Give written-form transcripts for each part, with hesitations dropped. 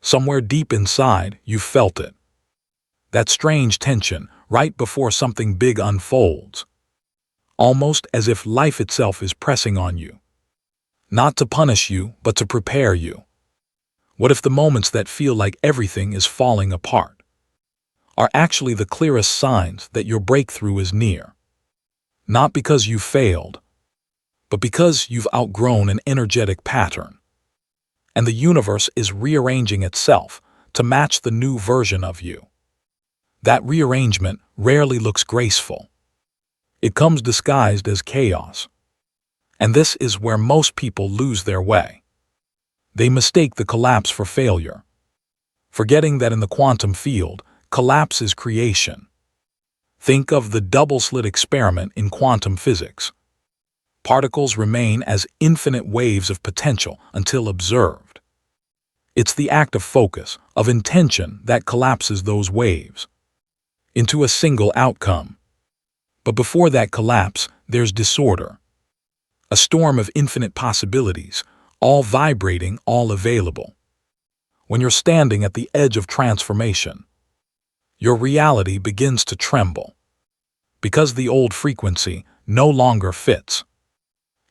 Somewhere deep inside, you felt it. That strange tension right before something big unfolds. Almost as if life itself is pressing on you. Not to punish you, but to prepare you. What if the moments that feel like everything is falling apart are actually the clearest signs that your breakthrough is near? Not because you failed, but because you've outgrown an energetic pattern. And the universe is rearranging itself to match the new version of you. That rearrangement rarely looks graceful. It comes disguised as chaos. And this is where most people lose their way. They mistake the collapse for failure, forgetting that in the quantum field, collapse is creation. Think of the double-slit experiment in quantum physics. Particles remain as infinite waves of potential until observed. It's the act of focus, of intention, that collapses those waves into a single outcome. But before that collapse, there's disorder. A storm of infinite possibilities, all vibrating, all available. When you're standing at the edge of transformation, your reality begins to tremble. Because the old frequency no longer fits.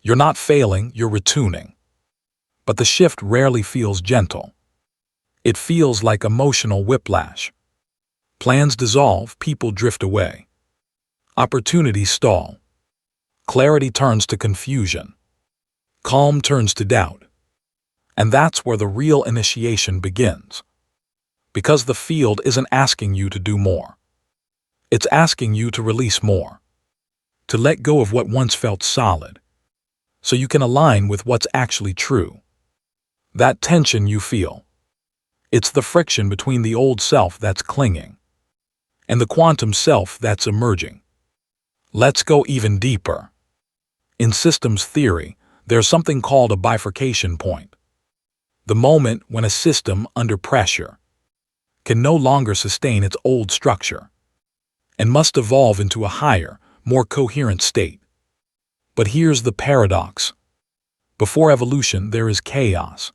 You're not failing, you're retuning. But the shift rarely feels gentle. It feels like emotional whiplash. Plans dissolve, people drift away. Opportunities stall. Clarity turns to confusion. Calm turns to doubt. And that's where the real initiation begins. Because the field isn't asking you to do more. It's asking you to release more. To let go of what once felt solid. So you can align with what's actually true. That tension you feel. It's the friction between the old self that's clinging and the quantum self that's emerging. Let's go even deeper. In systems theory, there's something called a bifurcation point. The moment when a system under pressure can no longer sustain its old structure and must evolve into a higher, more coherent state. But here's the paradox. Before evolution, there is chaos.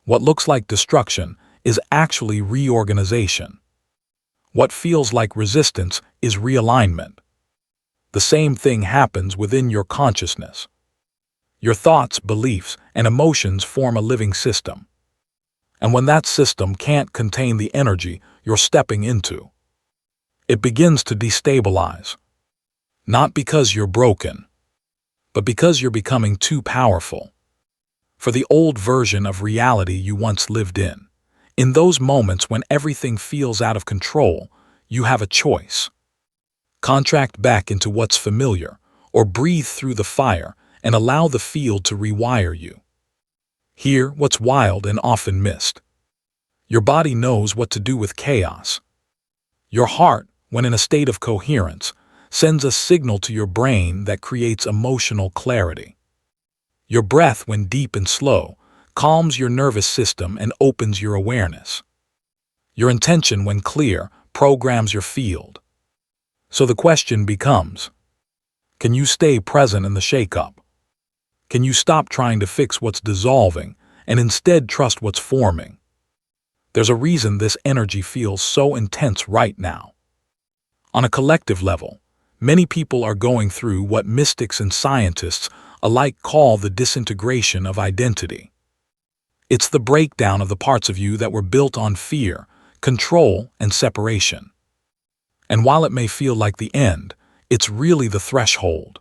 What looks like destruction is actually reorganization. What feels like resistance is realignment. The same thing happens within your consciousness. Your thoughts, beliefs, and emotions form a living system. And when that system can't contain the energy you're stepping into, it begins to destabilize. Not because you're broken, but because you're becoming too powerful for the old version of reality you once lived in. In those moments when everything feels out of control, you have a choice. Contract back into what's familiar, or breathe through the fire and allow the field to rewire you. Hear what's wild and often missed. Your body knows what to do with chaos. Your heart, when in a state of coherence, sends a signal to your brain that creates emotional clarity. Your breath, when deep and slow, calms your nervous system and opens your awareness. Your intention, when clear, programs your field. So the question becomes, can you stay present in the shakeup? Can you stop trying to fix what's dissolving and instead trust what's forming? There's a reason this energy feels so intense right now. On a collective level, many people are going through what mystics and scientists alike call the disintegration of identity. It's the breakdown of the parts of you that were built on fear, control, and separation. And while it may feel like the end, it's really the threshold.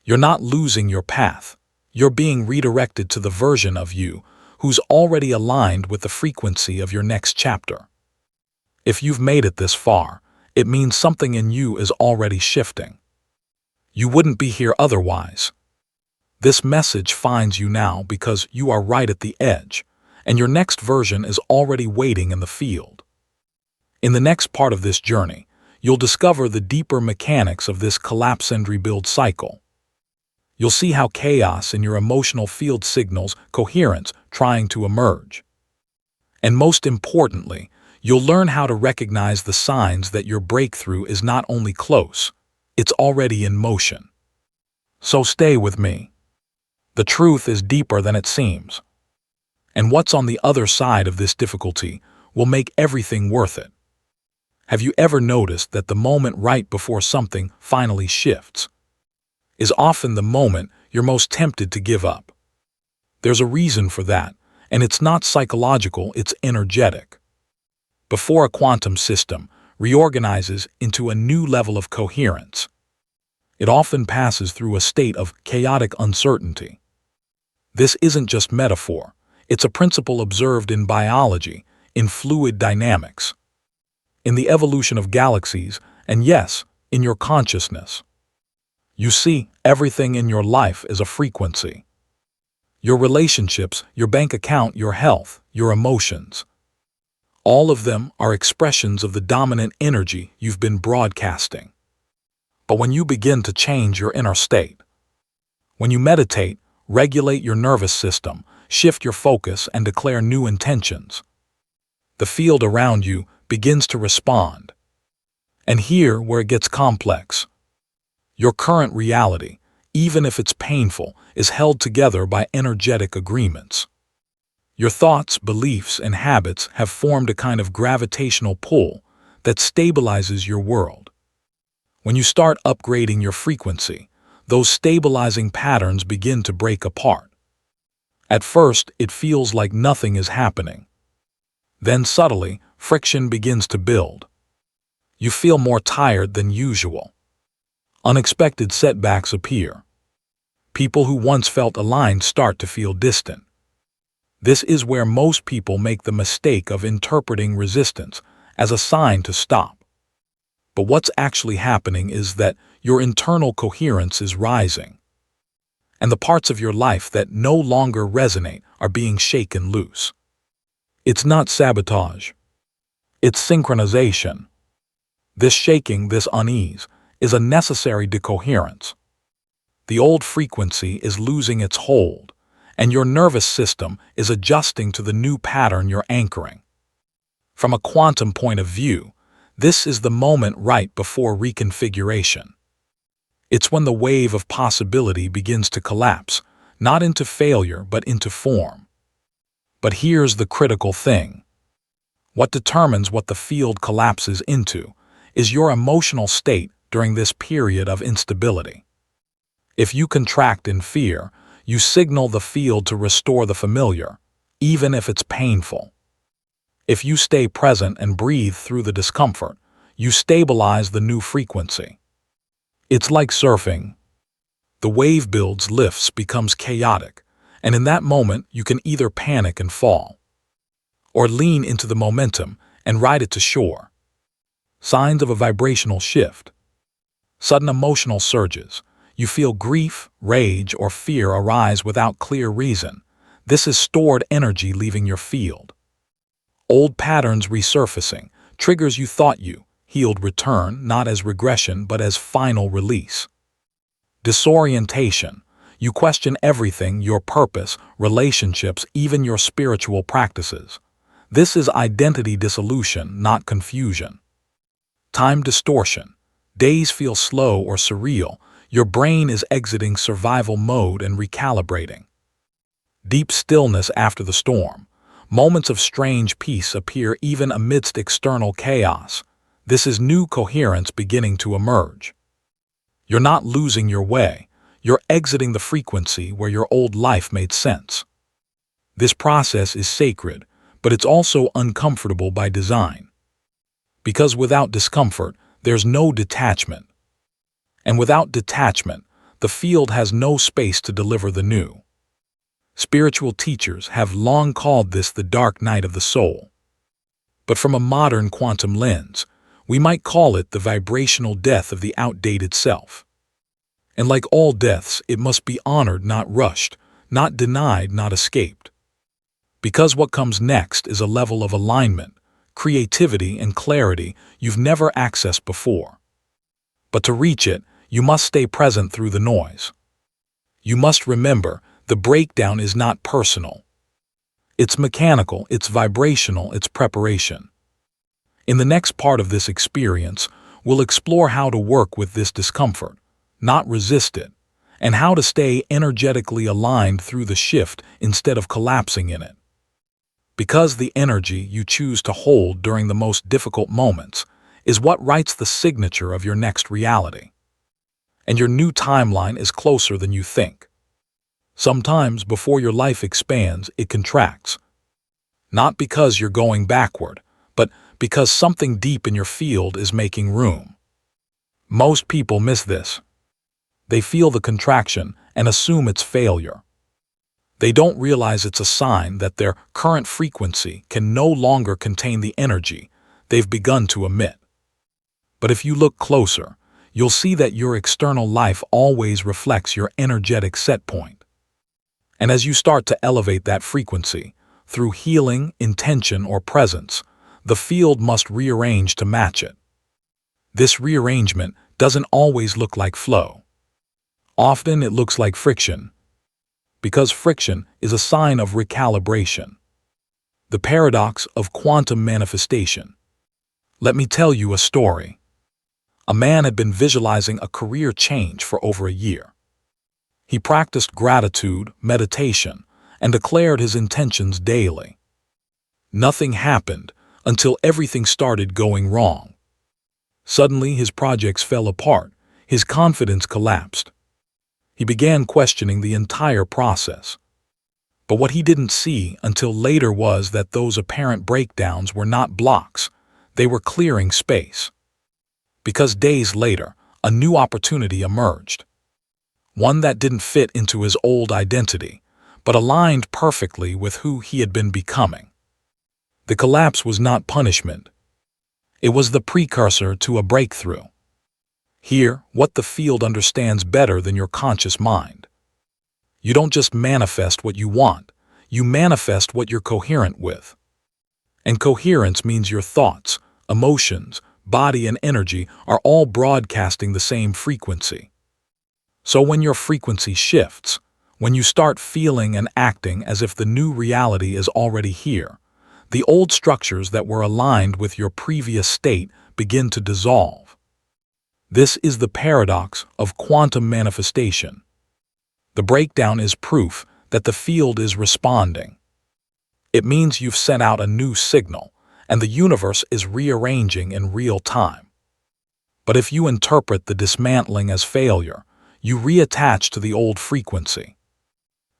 You're not losing your path. You're being redirected to the version of you who's already aligned with the frequency of your next chapter. If you've made it this far, it means something in you is already shifting. You wouldn't be here otherwise. This message finds you now because you are right at the edge, and your next version is already waiting in the field. In the next part of this journey, you'll discover the deeper mechanics of this collapse and rebuild cycle. You'll see how chaos in your emotional field signals coherence trying to emerge. And most importantly, you'll learn how to recognize the signs that your breakthrough is not only close, it's already in motion. So stay with me. The truth is deeper than it seems. And what's on the other side of this difficulty will make everything worth it. Have you ever noticed that the moment right before something finally shifts is often the moment you're most tempted to give up? There's a reason for that, and it's not psychological, it's energetic. Before a quantum system reorganizes into a new level of coherence, it often passes through a state of chaotic uncertainty. This isn't just metaphor, it's a principle observed in biology, in fluid dynamics, in the evolution of galaxies, and yes, in your consciousness. You see, everything in your life is a frequency. Your relationships, your bank account, your health, your emotions. All of them are expressions of the dominant energy you've been broadcasting. But when you begin to change your inner state, when you meditate, regulate your nervous system, shift your focus, and declare new intentions, the field around you begins to respond. And here where it gets complex. Your current reality, even if it's painful, is held together by energetic agreements. Your thoughts, beliefs, and habits have formed a kind of gravitational pull that stabilizes your world. When you start upgrading your frequency, those stabilizing patterns begin to break apart. At first, it feels like nothing is happening. Then subtly, friction begins to build. You feel more tired than usual. Unexpected setbacks appear. People who once felt aligned start to feel distant. This is where most people make the mistake of interpreting resistance as a sign to stop. But what's actually happening is that your internal coherence is rising, and the parts of your life that no longer resonate are being shaken loose. It's not sabotage. It's synchronization. This shaking, this unease, is a necessary decoherence. The old frequency is losing its hold, and your nervous system is adjusting to the new pattern you're anchoring. From a quantum point of view, this is the moment right before reconfiguration. It's when the wave of possibility begins to collapse, not into failure but into form. But here's the critical thing. What determines what the field collapses into is your emotional state during this period of instability. If you contract in fear, you signal the field to restore the familiar, even if it's painful. If you stay present and breathe through the discomfort, you stabilize the new frequency. It's like surfing. The wave builds, lifts, becomes chaotic, and in that moment you can either panic and fall, or lean into the momentum and ride it to shore. Signs of a vibrational shift. Sudden emotional surges. You feel grief, rage, or fear arise without clear reason. This is stored energy leaving your field. Old patterns resurfacing. Triggers you thought you healed return, not as regression but as final release. Disorientation. You question everything, your purpose, relationships, even your spiritual practices. This is identity dissolution, not confusion. Time distortion. Days feel slow or surreal. Your brain is exiting survival mode and recalibrating. Deep stillness after the storm. Moments of strange peace appear even amidst external chaos. This is new coherence beginning to emerge. You're not losing your way. You're exiting the frequency where your old life made sense. This process is sacred, but it's also uncomfortable by design. Because without discomfort, there's no detachment. And without detachment, the field has no space to deliver the new. Spiritual teachers have long called this the dark night of the soul. But from a modern quantum lens, we might call it the vibrational death of the outdated self. And like all deaths, it must be honored, not rushed, not denied, not escaped. Because what comes next is a level of alignment, creativity, and clarity you've never accessed before. But to reach it, you must stay present through the noise. You must remember, the breakdown is not personal. It's mechanical, it's vibrational, it's preparation. In the next part of this experience, we'll explore how to work with this discomfort, not resist it, and how to stay energetically aligned through the shift instead of collapsing in it. Because the energy you choose to hold during the most difficult moments is what writes the signature of your next reality. And your new timeline is closer than you think. Sometimes before your life expands, it contracts. Not because you're going backward, but because something deep in your field is making room. Most people miss this. They feel the contraction and assume it's failure. They don't realize it's a sign that their current frequency can no longer contain the energy they've begun to emit. But if you look closer, you'll see that your external life always reflects your energetic set point. And as you start to elevate that frequency, through healing, intention, or presence, the field must rearrange to match it. This rearrangement doesn't always look like flow. Often it looks like friction, because friction is a sign of recalibration. The paradox of quantum manifestation. Let me tell you a story. A man had been visualizing a career change for over a year. He practiced gratitude, meditation, and declared his intentions daily. Nothing happened until everything started going wrong. Suddenly, his projects fell apart. His confidence collapsed. He began questioning the entire process. But what he didn't see until later was that those apparent breakdowns were not blocks. They were clearing space. Because days later, a new opportunity emerged. One that didn't fit into his old identity, but aligned perfectly with who he had been becoming. The collapse was not punishment. It was the precursor to a breakthrough. Here, what the field understands better than your conscious mind. You don't just manifest what you want, you manifest what you're coherent with. And coherence means your thoughts, emotions, body, and energy are all broadcasting the same frequency. So when your frequency shifts, when you start feeling and acting as if the new reality is already here, the old structures that were aligned with your previous state begin to dissolve. This is the paradox of quantum manifestation. The breakdown is proof that the field is responding. It means you've sent out a new signal, and the universe is rearranging in real time. But if you interpret the dismantling as failure, you reattach to the old frequency.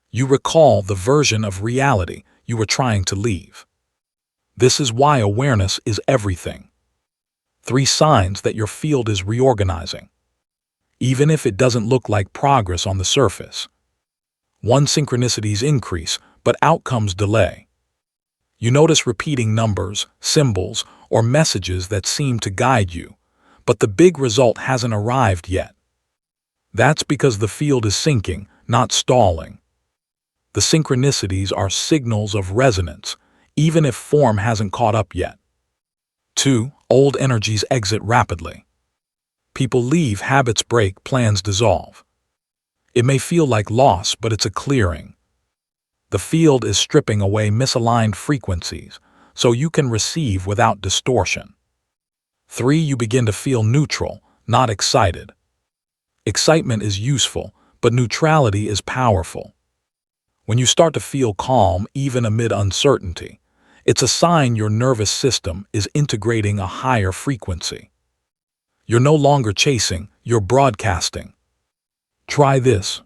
You recall the version of reality you were trying to leave. This is why awareness is everything. 3 signs that your field is reorganizing, even if it doesn't look like progress on the surface. 1. Synchronicities increase, but outcomes delay. You notice repeating numbers, symbols, or messages that seem to guide you, but the big result hasn't arrived yet. That's because the field is syncing, not stalling. The synchronicities are signals of resonance, even if form hasn't caught up yet. 2. Old energies exit rapidly. People leave, habits break, plans dissolve. It may feel like loss, but it's a clearing. The field is stripping away misaligned frequencies, so you can receive without distortion. 3. You begin to feel neutral, not excited. Excitement is useful, but neutrality is powerful. When you start to feel calm, even amid uncertainty, it's a sign your nervous system is integrating a higher frequency. You're no longer chasing, you're broadcasting. Try this.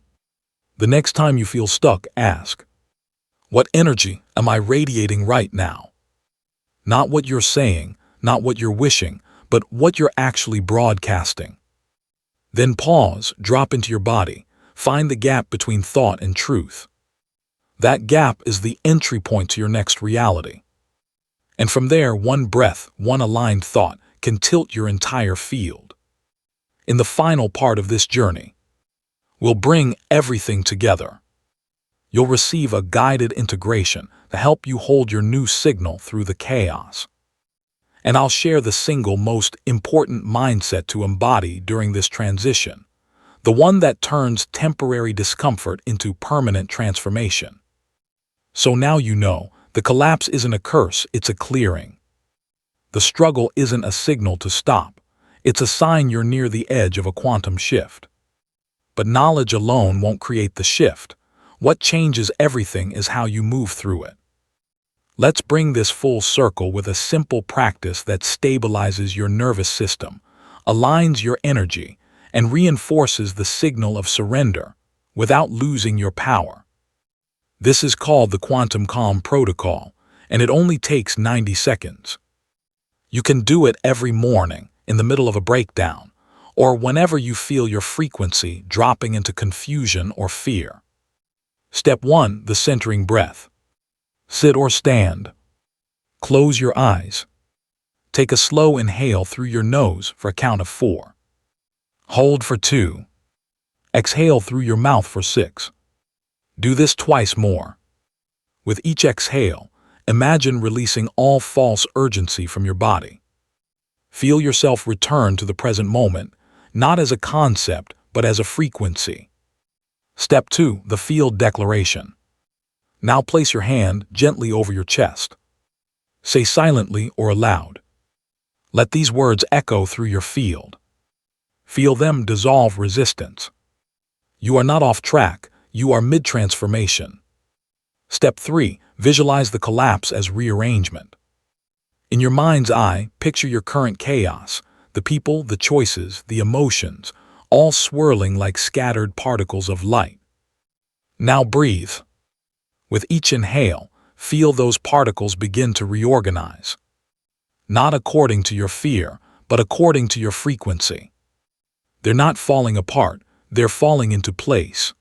The next time you feel stuck, ask, what energy am I radiating right now? Not what you're saying, not what you're wishing, but what you're actually broadcasting. Then pause, drop into your body, find the gap between thought and truth. That gap is the entry point to your next reality. And from there, one breath, one aligned thought can tilt your entire field. In the final part of this journey, we'll bring everything together. You'll receive a guided integration to help you hold your new signal through the chaos. And I'll share the single most important mindset to embody during this transition, the one that turns temporary discomfort into permanent transformation. So now you know, the collapse isn't a curse, it's a clearing. The struggle isn't a signal to stop, it's a sign you're near the edge of a quantum shift. But knowledge alone won't create the shift. What changes everything is how you move through it. Let's bring this full circle with a simple practice that stabilizes your nervous system, aligns your energy, and reinforces the signal of surrender without losing your power. This is called the Quantum Calm Protocol, and it only takes 90 seconds. You can do it every morning, in the middle of a breakdown, or whenever you feel your frequency dropping into confusion or fear. Step 1. The centering breath. Sit or stand. Close your eyes. Take a slow inhale through your nose for a count of 4. Hold for 2. Exhale through your mouth for 6. Do this twice more. With each exhale, imagine releasing all false urgency from your body. Feel yourself return to the present moment, not as a concept, but as a frequency. Step 2. The field declaration. Now place your hand gently over your chest. Say silently or aloud. Let these words echo through your field. Feel them dissolve resistance. You are not off track, you are mid-transformation. Step 3. Visualize the collapse as rearrangement. In your mind's eye, picture your current chaos, the people, the choices, the emotions, all swirling like scattered particles of light. Now breathe. With each inhale, feel those particles begin to reorganize. Not according to your fear, but according to your frequency. They're not falling apart, they're falling into place.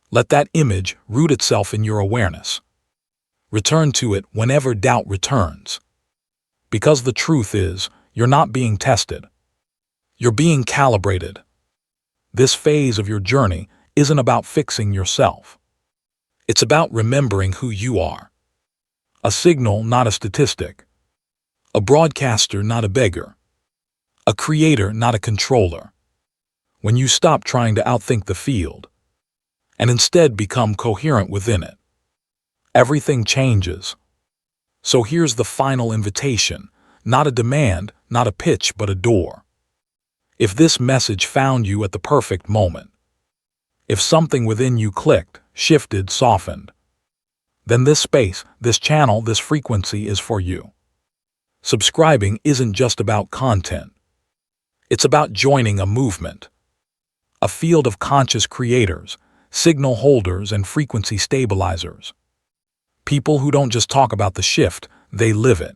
Let that image root itself in your awareness. Return to it whenever doubt returns. Because the truth is, you're not being tested. You're being calibrated. This phase of your journey isn't about fixing yourself. It's about remembering who you are. A signal, not a statistic. A broadcaster, not a beggar. A creator, not a controller. When you stop trying to outthink the field, and instead become coherent within it, everything changes. So here's the final invitation, not a demand, not a pitch, but a door. If this message found you at the perfect moment, if something within you clicked, shifted, softened, then this space, this channel, this frequency is for you. Subscribing isn't just about content. It's about joining a movement, a field of conscious creators, signal holders, and frequency stabilizers. People who don't just talk about the shift, they live it.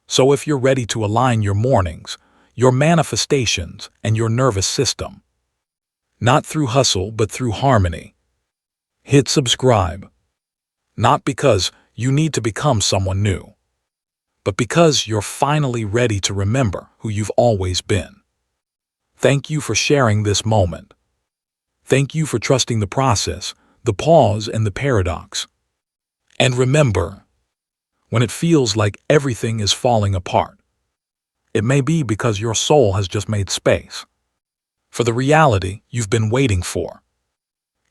So if you're ready to align your mornings, your manifestations, and your nervous system, not through hustle but through harmony, hit subscribe. Not because you need to become someone new, but because you're finally ready to remember who you've always been. Thank you for sharing this moment. Thank you for trusting the process, the pause, and the paradox. And remember, when it feels like everything is falling apart, it may be because your soul has just made space for the reality you've been waiting for.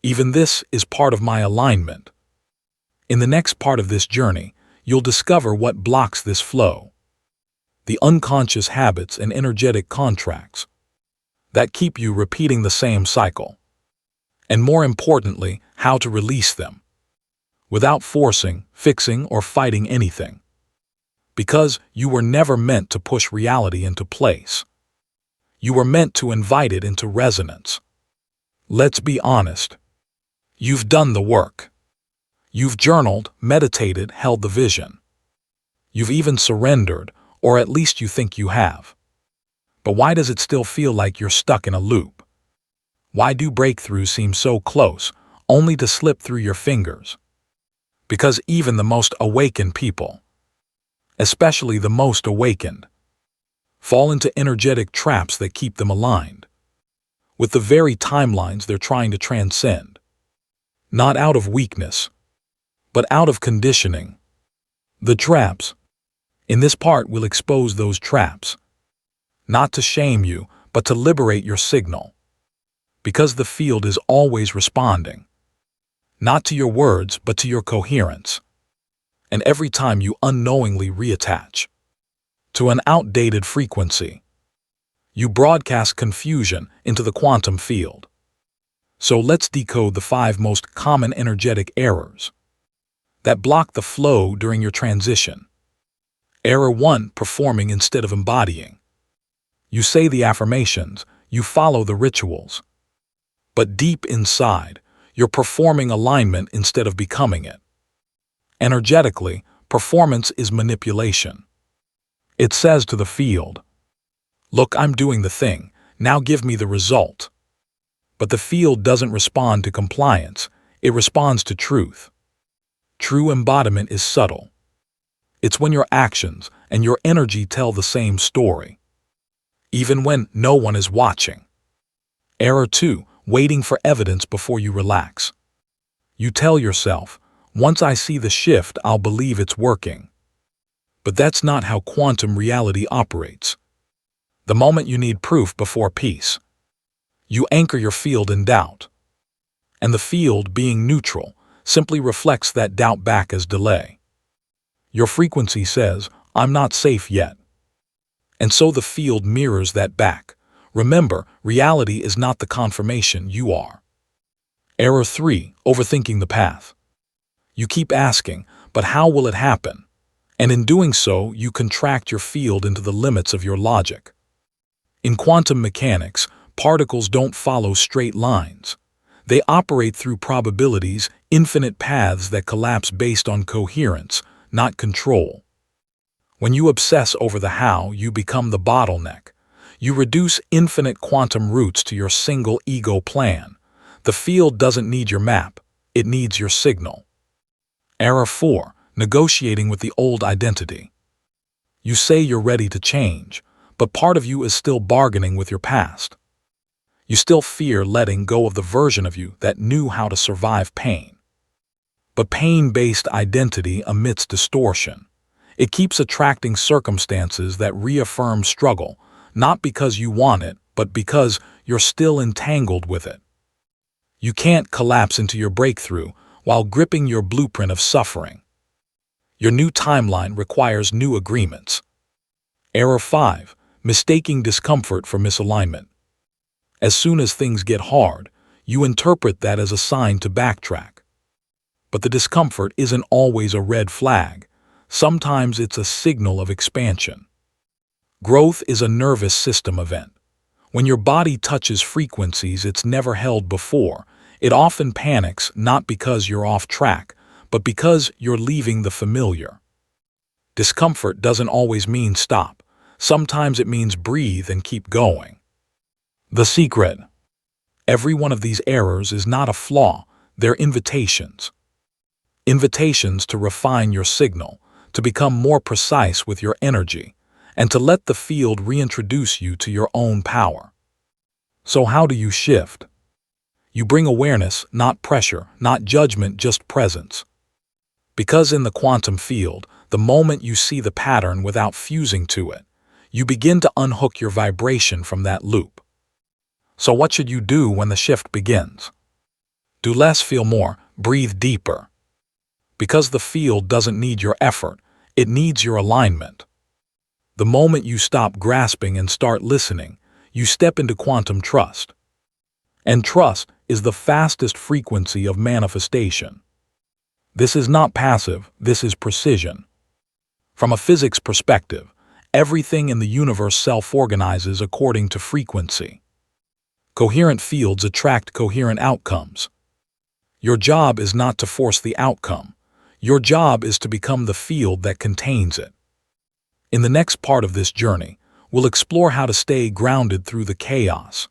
Even this is part of my alignment. In the next part of this journey, you'll discover what blocks this flow, the unconscious habits and energetic contracts that keep you repeating the same cycle, and more importantly, how to release them without forcing, fixing, or fighting anything. Because you were never meant to push reality into place. You were meant to invite it into resonance. Let's be honest. You've done the work. You've journaled, meditated, held the vision. You've even surrendered, or at least you think you have. But why does it still feel like you're stuck in a loop? Why do breakthroughs seem so close, only to slip through your fingers? Because even the most awakened people, especially the most awakened, fall into energetic traps that keep them aligned with the very timelines they're trying to transcend. Not out of weakness, but out of conditioning. The traps. In this part, we'll expose those traps. Not to shame you, but to liberate your signal. Because the field is always responding. Not to your words, but to your coherence. And every time you unknowingly reattach to an outdated frequency, you broadcast confusion into the quantum field. So let's decode the 5 most common energetic errors that block the flow during your transition. Error 1. Performing instead of embodying. You say the affirmations, you follow the rituals. But deep inside, you're performing alignment instead of becoming it. Energetically, performance is manipulation. It says to the field, "Look, I'm doing the thing, now give me the result." But the field doesn't respond to compliance, it responds to truth. True embodiment is subtle. It's when your actions and your energy tell the same story, even when no one is watching. Error 2. Waiting for evidence before you relax. You tell yourself, "Once I see the shift, I'll believe it's working." But that's not how quantum reality operates. The moment you need proof before peace, you anchor your field in doubt. And the field, being neutral, simply reflects that doubt back as delay. Your frequency says, "I'm not safe yet." And so the field mirrors that back. Remember, reality is not the confirmation, you are. Error 3. Overthinking the path. You keep asking, "But how will it happen?" And in doing so, you contract your field into the limits of your logic. In quantum mechanics, particles don't follow straight lines. They operate through probabilities, infinite paths that collapse based on coherence, not control. When you obsess over the how, you become the bottleneck. You reduce infinite quantum roots to your single ego plan. The field doesn't need your map, it needs your signal. Error 4. Negotiating with the old identity. You say you're ready to change, but part of you is still bargaining with your past. You still fear letting go of the version of you that knew how to survive pain. But pain-based identity emits distortion. It keeps attracting circumstances that reaffirm struggle, not because you want it, but because you're still entangled with it. You can't collapse into your breakthrough while gripping your blueprint of suffering. Your new timeline requires new agreements. Error 5. Mistaking discomfort for misalignment. As soon as things get hard, you interpret that as a sign to backtrack. But the discomfort isn't always a red flag. Sometimes it's a signal of expansion. Growth is a nervous system event. When your body touches frequencies it's never held before, it often panics not because you're off track, but because you're leaving the familiar. Discomfort doesn't always mean stop. Sometimes it means breathe and keep going. The secret. Every one of these errors is not a flaw, they're invitations. Invitations to refine your signal, to become more precise with your energy, and to let the field reintroduce you to your own power. So how do you shift? You bring awareness, not pressure, not judgment, just presence. Because in the quantum field, the moment you see the pattern without fusing to it, you begin to unhook your vibration from that loop. So what should you do when the shift begins? Do less, feel more, breathe deeper. Because the field doesn't need your effort, it needs your alignment. The moment you stop grasping and start listening, you step into quantum trust. And trust is the fastest frequency of manifestation. This is not passive, this is precision. From a physics perspective, everything in the universe self-organizes according to frequency. Coherent fields attract coherent outcomes. Your job is not to force the outcome. Your job is to become the field that contains it. In the next part of this journey, we'll explore how to stay grounded through the chaos,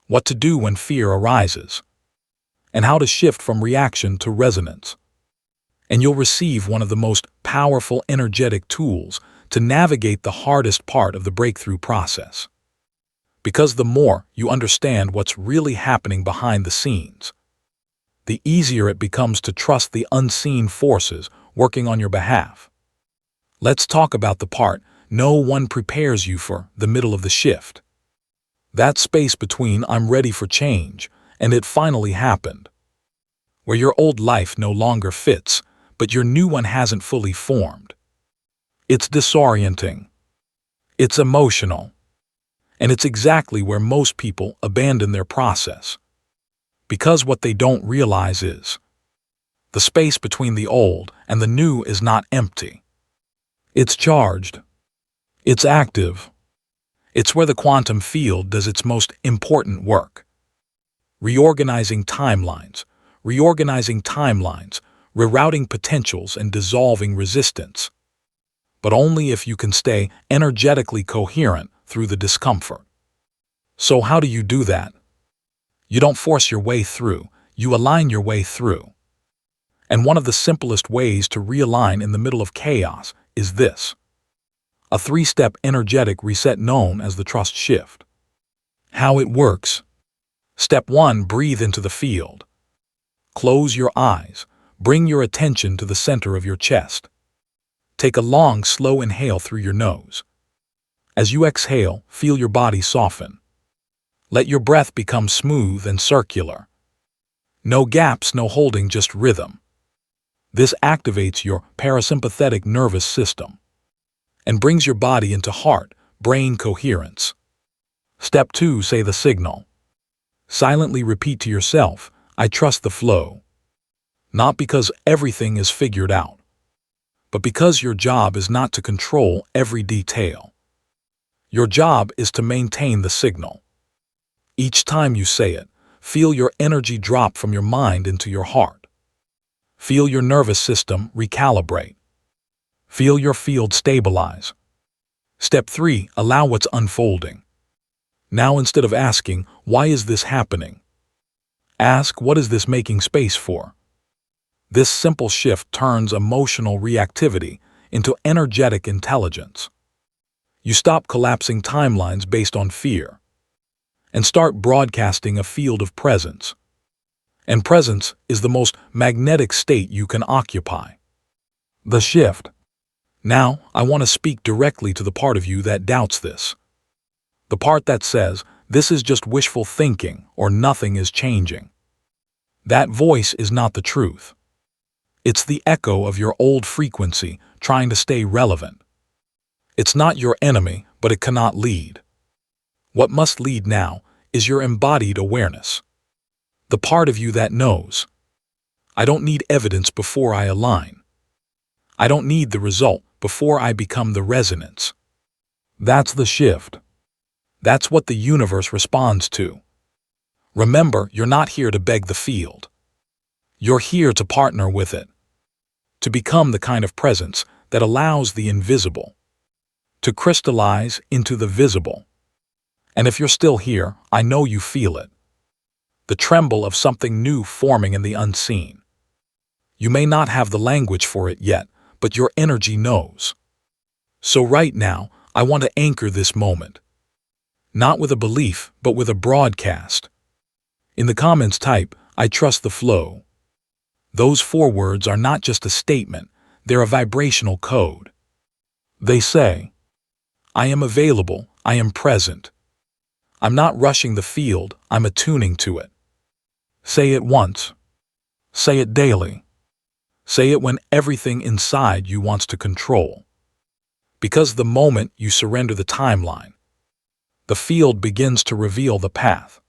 what to do when fear arises, and how to shift from reaction to resonance. And you'll receive one of the most powerful energetic tools to navigate the hardest part of the breakthrough process. Because the more you understand what's really happening behind the scenes, the easier it becomes to trust the unseen forces working on your behalf. Let's talk about the part no one prepares you for, the middle of the shift. That space between "I'm ready for change" and "it finally happened," where your old life no longer fits, but your new one hasn't fully formed. It's disorienting. It's emotional. And it's exactly where most people abandon their process. Because what they don't realize is, The space between the old and the new is not empty. It's charged. It's active. It's where the quantum field does its most important work. Reorganizing timelines, rerouting potentials and dissolving resistance. But only if you can stay energetically coherent through the discomfort. So how do you do that? You don't force your way through, you align your way through. And one of the simplest ways to realign in the middle of chaos is this. A 3-step energetic reset known as the trust shift. How it works. Step 1. Breathe into the field. Close your eyes. Bring your attention to the center of your chest. Take a long, slow inhale through your nose. As you exhale, feel your body soften. Let your breath become smooth and circular. No gaps, no holding, just rhythm. This activates your parasympathetic nervous system and brings your body into heart-brain coherence. Step 2. Say the signal. Silently repeat to yourself, I trust the flow. Not because everything is figured out, but because your job is not to control every detail. Your job is to maintain the signal. Each time you say it, feel your energy drop from your mind into your heart. Feel your nervous system recalibrate. Feel your field stabilize. Step 3. Allow what's unfolding. Now, instead of asking, why is this happening? Ask, what is this making space for? This simple shift turns emotional reactivity into energetic intelligence. You stop collapsing timelines based on fear and start broadcasting a field of presence. And presence is the most magnetic state you can occupy. The shift. Now, I want to speak directly to the part of you that doubts this. The part that says, this is just wishful thinking or nothing is changing. That voice is not the truth. It's the echo of your old frequency trying to stay relevant. It's not your enemy, but it cannot lead. What must lead now is your embodied awareness. The part of you that knows, I don't need evidence before I align. I don't need the result before I become the resonance. That's the shift. That's what the universe responds to. Remember, you're not here to beg the field. You're here to partner with it. To become the kind of presence that allows the invisible to crystallize into the visible. And if you're still here, I know you feel it. The tremble of something new forming in the unseen. You may not have the language for it yet, but your energy knows. So right now, I want to anchor this moment. Not with a belief, but with a broadcast. In the comments type, I trust the flow. Those 4 words are not just a statement, they're a vibrational code. They say, I am available, I am present. I'm not rushing the field, I'm attuning to it. Say it once. Say it daily. Say it when everything inside you wants to control. Because the moment you surrender the timeline, the field begins to reveal the path.